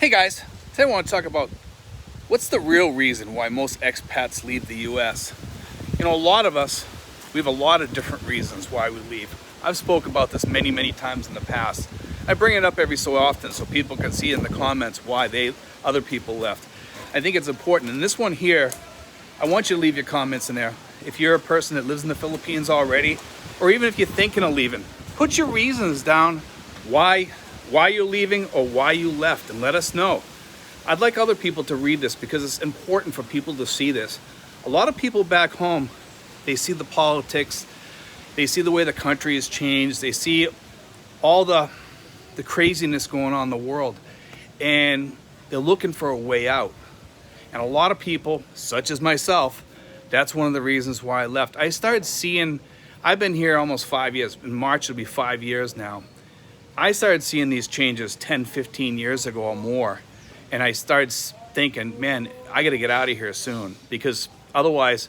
Hey guys, today I want to talk about what's the real reason why most expats leave the US. A lot of us, we have a lot of different reasons why we leave. I've spoke about this many times in the past. I bring it up every so often so people can see in the comments why other people left. I think it's important. And this one here, I want you to leave your comments in there. If you're a person that lives in the Philippines already, or even if you're thinking of leaving, put your reasons down why you're leaving or why you left, and let us know. I'd like other people to read this because it's important for people to see this. A lot of people back home, they see the politics, they see the way the country has changed, they see all the craziness going on in the world, and they're looking for a way out. And a lot of people, such as myself, that's one of the reasons why I left. I've been here almost 5 years. In March, it'll be 5 years now. I started seeing these changes 10, 15 years ago or more. And I started thinking, man, I got to get out of here soon, because otherwise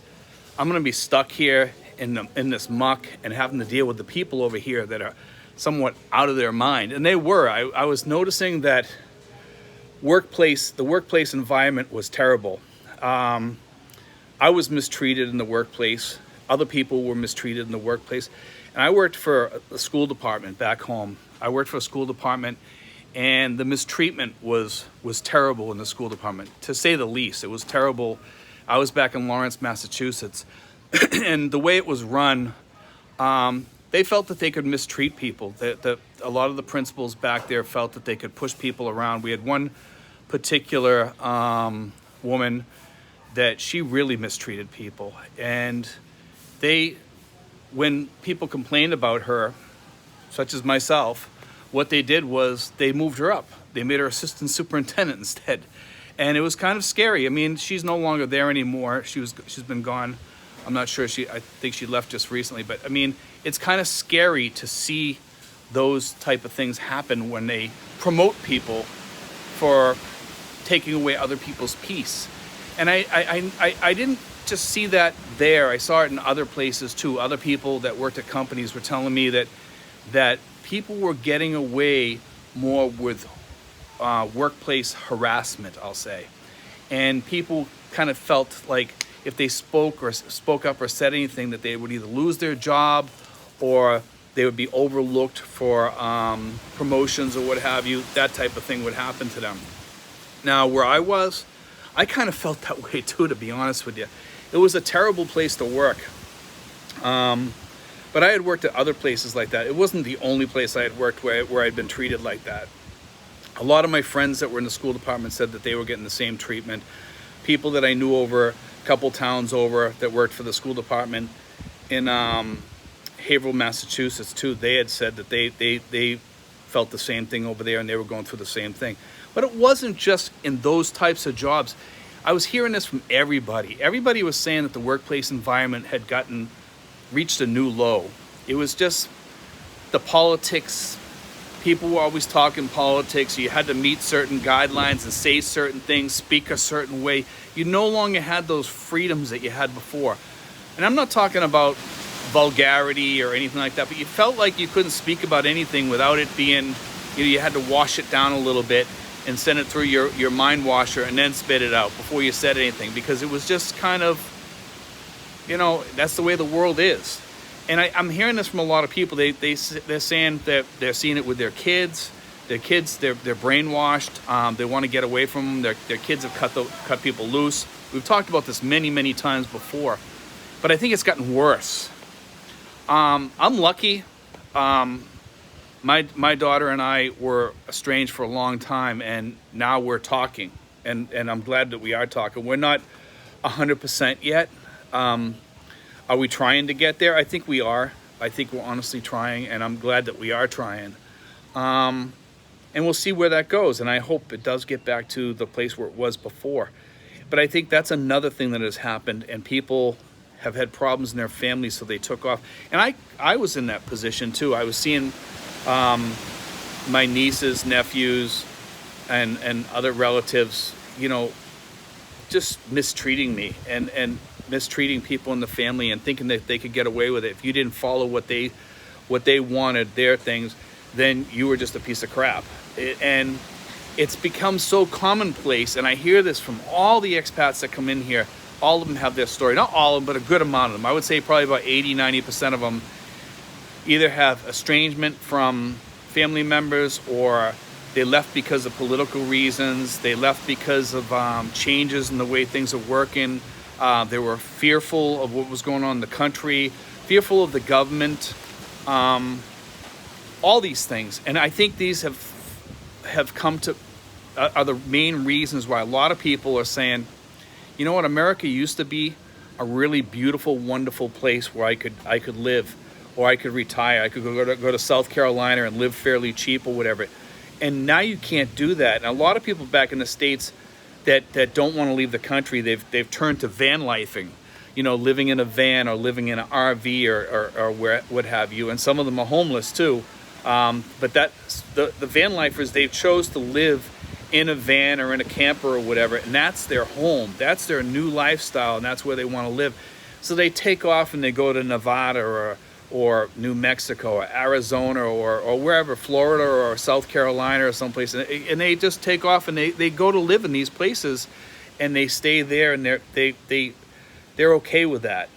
I'm going to be stuck here in this muck and having to deal with the people over here that are somewhat out of their mind. And they were. I was noticing that the workplace environment was terrible. I was mistreated in the workplace. Other people were mistreated in the workplace. And I worked for a school department back home. I worked for a school department, and the mistreatment was terrible in the school department, to say the least. It was terrible. I was back in Lawrence, Massachusetts, and the way it was run, they felt that they could mistreat people. A lot of the principals back there felt that they could push people around. We had one particular woman that she really mistreated people, and when people complained about her, such as myself, what they did was they moved her up. They made her assistant superintendent instead. And it was kind of scary. I mean, she's no longer there anymore. She's been gone. I'm not sure. I think she left just recently. But I mean, it's kind of scary to see those type of things happen when they promote people for taking away other people's peace. And I didn't just see that there. I saw it in other places too. Other people that worked at companies were telling me that people were getting away more with workplace harassment, I'll say. And people kind of felt like if they spoke up or said anything, that they would either lose their job or they would be overlooked for promotions or what have you. That type of thing would happen to them. Now, where I was, I kind of felt that way too, to be honest with you. It was a terrible place to work. But I had worked at other places like that. It wasn't the only place I had worked where I'd been treated like that. A lot of my friends that were in the school department said that they were getting the same treatment. People that I knew over a couple towns over that worked for the school department in Haverhill, Massachusetts too, they had said that they felt the same thing over there, and they were going through the same thing. But it wasn't just in those types of jobs. I was hearing this from everybody. Everybody was saying that the workplace environment had reached a new low. It was just the politics. People were always talking politics. You had to meet certain guidelines and say certain things, speak a certain way. You no longer had those freedoms that you had before. And I'm not talking about vulgarity or anything like that, but you felt like you couldn't speak about anything without it being, you had to wash it down a little bit and send it through your mind washer and then spit it out before you said anything, because it was just kind of, that's the way the world is. And I'm hearing this from a lot of people. They're saying that they're seeing it with their kids. They're brainwashed. They want to get away from them. Their kids have cut people loose. We've talked about this many times before, but I think it's gotten worse. I'm lucky. My daughter and I were estranged for a long time, and now we're talking, and I'm glad that we are talking. We're not 100% yet. Are we trying to get there? I think we are. I think we're honestly trying, and I'm glad that we are trying. And we'll see where that goes, and I hope it does get back to the place where it was before. But I think that's another thing that has happened, and people have had problems in their families, so they took off. And I was in that position too. I was seeing my nieces, nephews, and other relatives, just mistreating me and mistreating people in the family and thinking that they could get away with it. If you didn't follow what they wanted, their things, then you were just a piece of crap. And it's become so commonplace, and I hear this from all the expats that come in here. All of them have their story. Not all of them, but a good amount of them. I would say probably about 80-90% of them either have estrangement from family members, or they left because of political reasons. They left because of changes in the way things are working. They were fearful of what was going on in the country, fearful of the government, all these things. And I think these have come to are the main reasons why a lot of people are saying, you know what, America used to be a really beautiful, wonderful place where I could live, or I could retire. I could go to South Carolina and live fairly cheap or whatever. And now you can't do that. And a lot of people back in the States that don't want to leave the country, they've turned to van lifing, you know, living in a van or living in an RV or what have you. And some of them are homeless too. But the van lifers, they chose to live in a van or in a camper or whatever, and that's their home. That's their new lifestyle, and that's where they want to live. So they take off and they go to Nevada or New Mexico or Arizona or wherever, Florida or South Carolina or someplace, and they just take off and they go to live in these places, and they stay there, and they're okay with that.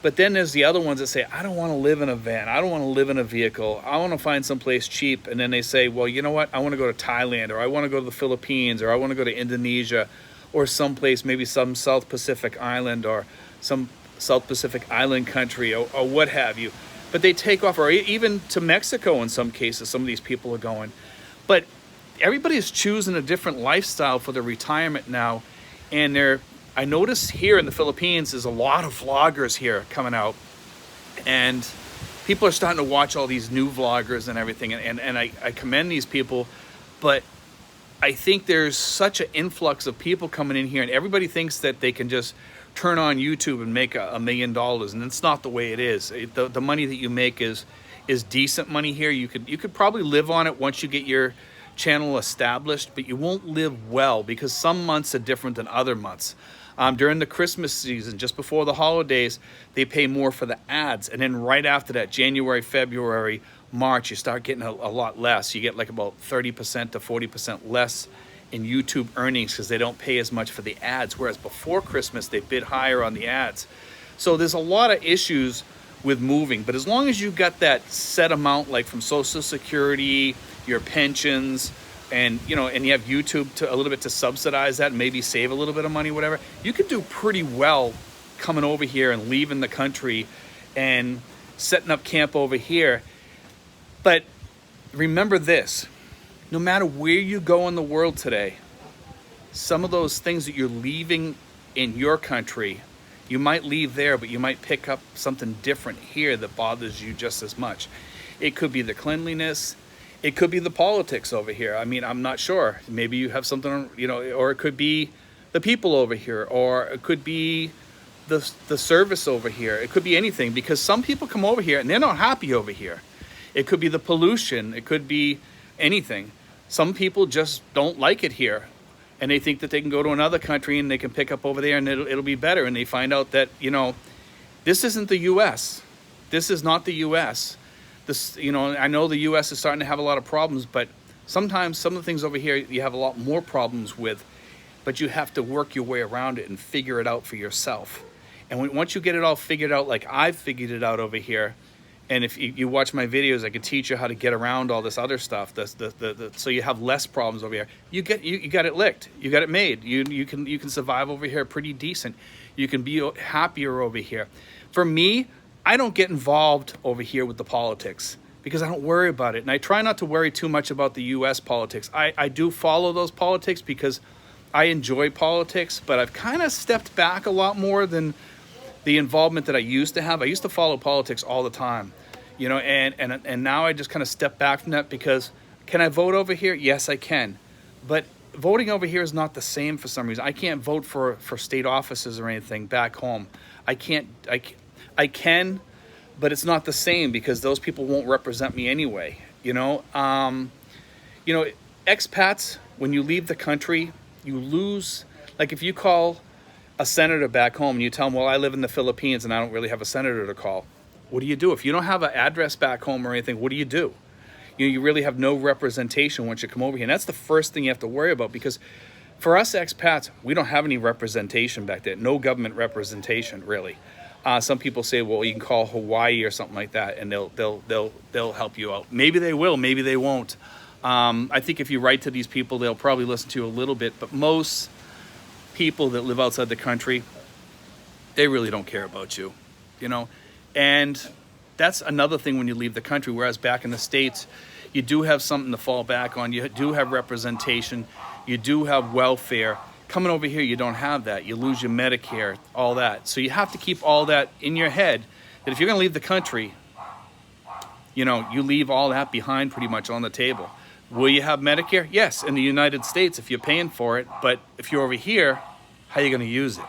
But then there's the other ones that say, I don't want to live in a van. I don't want to live in a vehicle. I want to find someplace cheap. And then they say, well, you know what? I want to go to Thailand, or I want to go to the Philippines, or I want to go to Indonesia, or someplace, maybe some South Pacific island, or some South Pacific island country, or what have you. But they take off, or even to Mexico in some cases, some of these people are going. But everybody is choosing a different lifestyle for their retirement now. And I notice here in the Philippines, there's a lot of vloggers here coming out, and people are starting to watch all these new vloggers and everything, and I commend these people, but I think there's such an influx of people coming in here, and everybody thinks that they can just turn on YouTube and make $1 million, and it's not the way it is. The money that you make is decent money here. You could probably live on it once you get your channel established, but you won't live well, because some months are different than other months. During the Christmas season, just before the holidays, they pay more for the ads. And then right after that, January, February, March, you start getting a lot less. You get like about 30% to 40% less in YouTube earnings, because they don't pay as much for the ads. Whereas before Christmas, they bid higher on the ads. So there's a lot of issues with moving. But as long as you got that set amount, like from Social Security, your pensions, and you have YouTube to a little bit to subsidize that and maybe save a little bit of money, whatever, you could do pretty well coming over here and leaving the country and setting up camp over here. But remember this, no matter where you go in the world today, some of those things that you're leaving in your country, you might leave there, but you might pick up something different here that bothers you just as much. It could be the cleanliness. It could be the politics over here. I mean, I'm not sure. Maybe you have something, or it could be the people over here, or it could be the service over here. It could be anything, because some people come over here and they're not happy over here. It could be the pollution. It could be anything. Some people just don't like it here, and they think that they can go to another country and they can pick up over there and it'll be better. And they find out that, this isn't the U.S. This is not the U.S. I know the U.S. is starting to have a lot of problems, but sometimes some of the things over here you have a lot more problems with, but you have to work your way around it and figure it out for yourself. And once you get it all figured out, like I've figured it out over here, and if you watch my videos, I can teach you how to get around all this other stuff. So you have less problems over here. You got it licked. You got it made. You can survive over here pretty decent. You can be happier over here. For me, I don't get involved over here with the politics because I don't worry about it. And I try not to worry too much about the U.S. politics. I do follow those politics because I enjoy politics, but I've kind of stepped back a lot more than the involvement that I used to have. I used to follow politics all the time, and now I just kind of step back from that because can I vote over here? Yes, I can. But voting over here is not the same for some reason. I can't vote for state offices or anything back home. I can, but it's not the same because those people won't represent me anyway. Expats, when you leave the country, you lose. Like if you call a senator back home and you tell them, well, I live in the Philippines and I don't really have a senator to call. What do you do? If you don't have an address back home or anything, what do? You really have no representation once you come over here. And that's the first thing you have to worry about, because for us expats, we don't have any representation back there. No government representation, really. Some people say, well, you can call Hawaii or something like that, and they'll help you out. Maybe they will, maybe they won't. I think if you write to these people, they'll probably listen to you a little bit. But most people that live outside the country, they really don't care about you, you know. And that's another thing when you leave the country. Whereas back in the States, you do have something to fall back on. You do have representation. You do have welfare. Coming over here, you don't have that. You lose your Medicare, all that. So you have to keep all that in your head, that if you're going to leave the country, you know, you leave all that behind pretty much on the table. Will you have Medicare? Yes, in the United States if you're paying for it. But if you're over here, how are you going to use it?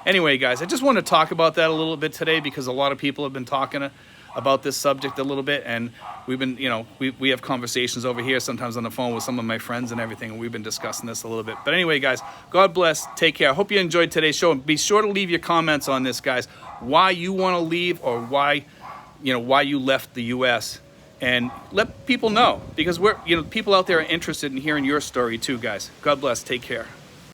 Anyway, guys, I just want to talk about that a little bit today, because a lot of people have been talking about this subject a little bit, and we've been, you know, we have conversations over here sometimes on the phone with some of my friends and everything, and we've been discussing this a little bit. But anyway, guys, God bless, take care. I hope you enjoyed today's show, and be sure to leave your comments on this, guys, why you want to leave, or why, you know, why you left the US, and let people know, because we're, you know, people out there are interested in hearing your story too, guys. God bless, take care.